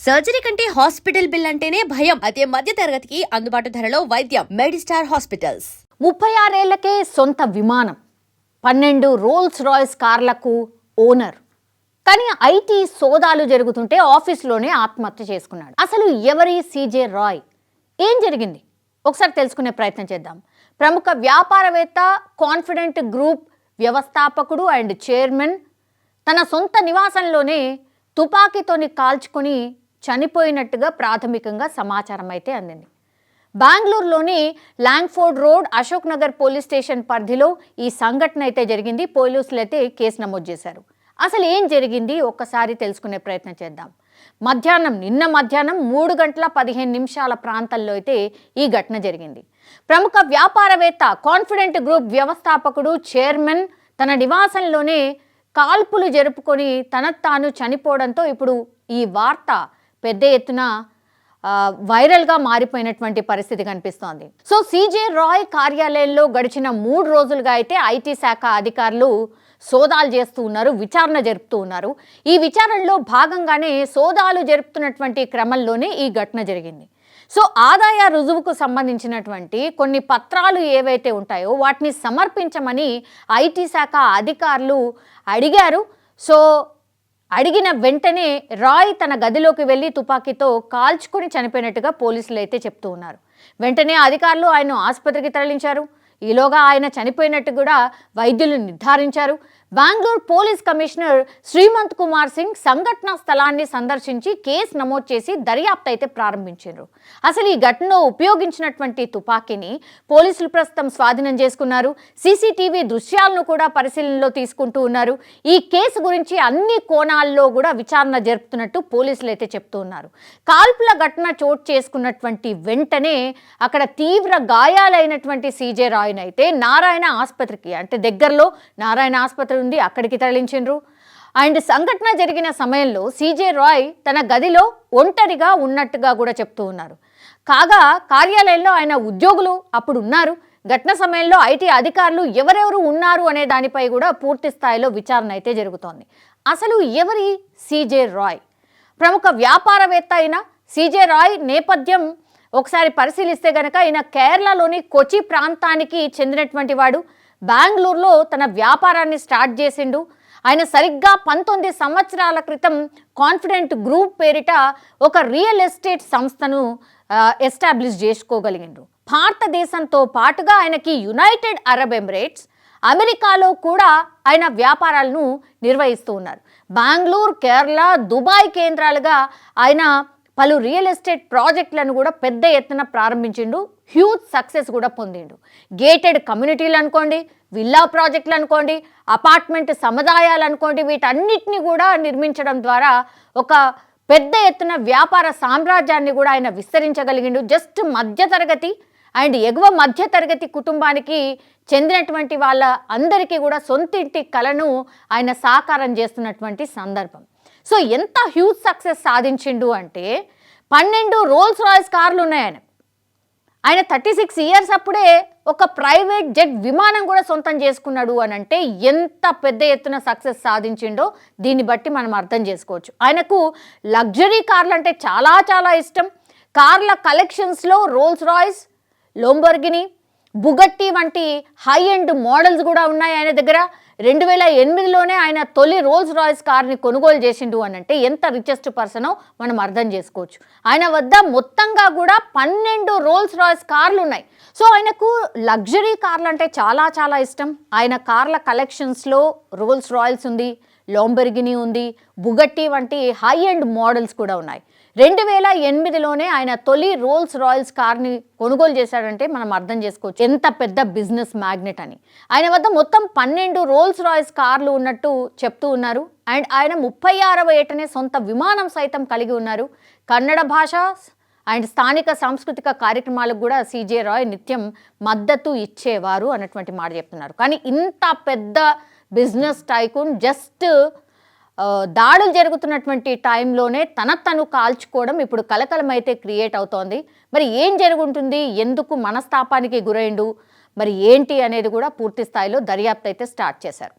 Surgery కంటే hospital bill అంటేనే భయం. అదే మధ్య తరగతికి అందుబాటు ధరలో వైద్యం. Medistar hospitals. 36 ఏళ్లకే సొంత విమానం, 12 రోల్స్ రాయ్స్ కార్లకు ఓనర్. కానీ ఐటీ సోదాలు జరుగుతుంటే ఆఫీస్లోనే ఆత్మహత్య చేసుకున్నాడు. అసలు ఎవరి సీజే రాయ్? ఏం జరిగింది ఒకసారి తెలుసుకునే ప్రయత్నం చేద్దాం. ప్రముఖ వ్యాపారవేత్త, కాన్ఫిడెంట్ గ్రూప్ వ్యవస్థాపకుడు అండ్ చైర్మన్ తన సొంత నివాసంలోనే తుపాకీతోని కాల్చుకొని చనిపోయినట్టుగా ప్రాథమికంగా సమాచారం అయితే అందింది. బెంగళూరులోని Langford road, Ashok Nagar police station పరిధిలో ఈ సంఘటన అయితే జరిగింది. పోలీసులు అయితే కేసు నమోదు చేశారు. అసలు ఏం జరిగింది ఒక్కసారి తెలుసుకునే ప్రయత్నం చేద్దాం. నిన్న మధ్యాహ్నం 3:15 ప్రాంతంలో అయితే ఈ ఘటన జరిగింది. ప్రముఖ వ్యాపారవేత్త, కాన్ఫిడెంట్ గ్రూప్ వ్యవస్థాపకుడు, చైర్మన్ తన నివాసంలోనే కాల్పులు జరుపుకొని తాను చనిపోవడంతో ఇప్పుడు ఈ వార్త పెద్ద ఎత్తున వైరల్గా మారిపోయినటువంటి పరిస్థితి కనిపిస్తోంది. సో సీజే రాయ్ కార్యాలయంలో గడిచిన 3 రోజులుగా అయితే ఐటీ శాఖ అధికారులు సోదాలు చేస్తూ ఉన్నారు, విచారణ జరుపుతూ ఉన్నారు. ఈ విచారణలో భాగంగానే సోదాలు జరుపుతున్నటువంటి క్రమంలోనే ఈ ఘటన జరిగింది. సో ఆదాయ రుజువుకు సంబంధించినటువంటి కొన్ని పత్రాలు ఏవైతే ఉంటాయో వాటిని సమర్పించమని ఐటీ శాఖ అధికారులు అడిగారు. సో అడిగిన వెంటనే రాయ్ తన గదిలోకి వెళ్ళి తుపాకీతో కాల్చుకొని చనిపోయినట్టుగా పోలీసులు అయితే చెప్తూ ఉన్నారు. వెంటనే అధికారులు ఆయన ఆసుపత్రికి తరలించారు. ఈలోగా ఆయన చనిపోయినట్టు కూడా వైద్యులు నిర్ధారించారు. బెంగళూరు పోలీస్ కమిషనర్ శ్రీమంత్ కుమార్ సింగ్ సంఘటనా స్థలాన్ని సందర్శించి కేసు నమోదు చేసి దర్యాప్తు అయితే ప్రారంభించారు. అసలు ఈ ఘటనలో ఉపయోగించినటువంటి తుపాకీని పోలీసులు ప్రస్తుతం స్వాధీనం చేసుకున్నారు. సీసీటీవీ దృశ్యాలను కూడా పరిశీలనలో తీసుకుంటూ ఉన్నారు. ఈ కేసు గురించి అన్ని కోణాల్లో కూడా విచారణ జరుపుతున్నట్టు పోలీసులు అయితే చెప్తూ ఉన్నారు. కాల్పుల ఘటన చోటు చేసుకున్నటువంటి వెంటనే అక్కడ తీవ్ర గాయాలైనటువంటి సీజే రాయ్ని అయితే నారాయణ ఆసుపత్రికి, అంటే దగ్గరలో నారాయణ ఆసుపత్రి ఉంది, అక్కడికి తరలించిండ్రు. అండ్ సంఘటన జరిగిన సమయంలో సీజే రాయ్ తన గదిలో ఒంటరిగా ఉన్నట్టుగా కూడా చెప్తూ ఉన్నారు. కాగా కార్యాలయంలో ఆయన ఉద్యోగులు అప్పుడు ఉన్నారు. ఘటన సమయంలో ఐటీ అధికారులు ఎవరెవరు ఉన్నారు అనే దానిపై కూడా పూర్తి స్థాయిలో విచారణ అయితే జరుగుతోంది. అసలు ఎవరి సీజే రాయ్? ప్రముఖ వ్యాపారవేత్త అయిన సీజే రాయ్ నేపథ్యం ఒకసారి పరిశీలిస్తే గనక ఆయన కేరళలోని కొచి ప్రాంతానికి చెందినటువంటి వాడు. బెంగళూరులో తన వ్యాపారాన్ని స్టార్ట్ చేసిండు. ఆయన సరిగ్గా 19 సంవత్సరాల క్రితం కాన్ఫిడెంట్ గ్రూప్ పేరిట ఒక రియల్ ఎస్టేట్ సంస్థను ఎస్టాబ్లిష్ చేసుకోగలిగిండ్రు. భారతదేశంతో పాటుగా ఆయనకి యునైటెడ్ అరబ్ ఎమిరేట్స్, అమెరికాలో కూడా ఆయన వ్యాపారాలను నిర్వహిస్తూ ఉన్నారు. బెంగళూరు, కేరళ, దుబాయ్ కేంద్రాలుగా ఆయన పలు రియల్ ఎస్టేట్ ప్రాజెక్టులను కూడా పెద్ద ఎత్తున ప్రారంభించిండు. హ్యూజ్ సక్సెస్ కూడా పొందిండు. గేటెడ్ కమ్యూనిటీలు అనుకోండి, విల్లా ప్రాజెక్టులు అనుకోండి, అపార్ట్మెంట్ సముదాయాలు అనుకోండి, వీటన్నిటిని కూడా నిర్మించడం ద్వారా ఒక పెద్ద ఎత్తున వ్యాపార సామ్రాజ్యాన్ని కూడా ఆయన విస్తరించగలిగిండు. జస్ట్ మధ్యతరగతి అండ్ ఎగువ మధ్యతరగతి కుటుంబానికి చెందినటువంటి వాళ్ళ అందరికీ కూడా సొంతింటి కలను ఆయన సాకారం చేస్తున్నటువంటి సందర్భం. సో ఎంత హ్యూజ్ సక్సెస్ సాధించిండు అంటే 12 రోల్స్ రాయ్స్ కార్లు ఉన్నాయి. ఆయన 36 ఇయర్స్ అప్పుడే ఒక ప్రైవేట్ జెట్ విమానం కూడా సొంతం చేసుకున్నాడు అని అంటే ఎంత పెద్ద ఎత్తున సక్సెస్ సాధించిండో దీన్ని బట్టి మనం అర్థం చేసుకోవచ్చు. ఆయనకు లగ్జరీ కార్లు అంటే చాలా చాలా ఇష్టం. కార్ల కలెక్షన్స్లో రోల్స్ రాయ్స్, లోంబోర్గిని, బుగట్టి వంటి హై ఎండ్ మోడల్స్ కూడా ఉన్నాయి ఆయన దగ్గర. 2008లోనే ఆయన తొలి రోల్స్ రాయ్స్ కార్ని కొనుగోలు చేసిండు అని అంటే ఎంత రిచెస్ట్ పర్సనో మనం అర్థం చేసుకోవచ్చు. ఆయన వద్ద మొత్తంగా కూడా 12 రోల్స్ రాయ్స్ కార్లు ఉన్నాయి. సో ఆయనకు లగ్జరీ కార్లు అంటే చాలా చాలా ఇష్టం. ఆయన కార్ల కలెక్షన్స్లో రోల్స్ రాయ్స్ ఉంది, లోంబోర్గిని ఉంది, బుగట్టి వంటి హై ఎండ్ మోడల్స్ కూడా ఉన్నాయి. 2008లోనే ఆయన తొలి రోల్స్ రాయ్స్ కార్ని కొనుగోలు చేశాడంటే మనం అర్థం చేసుకోవచ్చు ఎంత పెద్ద బిజినెస్ మ్యాగ్నెట్ అని. ఆయన వద్ద మొత్తం 12 రోల్స్ రాయ్స్ కార్లు ఉన్నట్టు చెప్తూ ఉన్నారు. అండ్ ఆయన 36వ ఏటనే సొంత విమానం సైతం కలిగి ఉన్నారు. కన్నడ భాష అండ్ స్థానిక సాంస్కృతిక కార్యక్రమాలకు కూడా సీజే రాయ్ నిత్యం మద్దతు ఇచ్చేవారు అన్నటువంటి మాట చెప్తున్నారు. కానీ ఇంత పెద్ద బిజినెస్ టైకూన్ జస్ట్ దాడులు జరుగుతున్నటువంటి టైంలోనే తను కాల్చుకోవడం ఇప్పుడు కలకలం అయితే క్రియేట్ అవుతోంది. మరి ఏం జరుగుతుంది, ఎందుకు మనస్తాపానికి గురైండు, మరి ఏంటి అనేది కూడా పూర్తి స్థాయిలో దర్యాప్తు అయితే స్టార్ట్ చేశారు.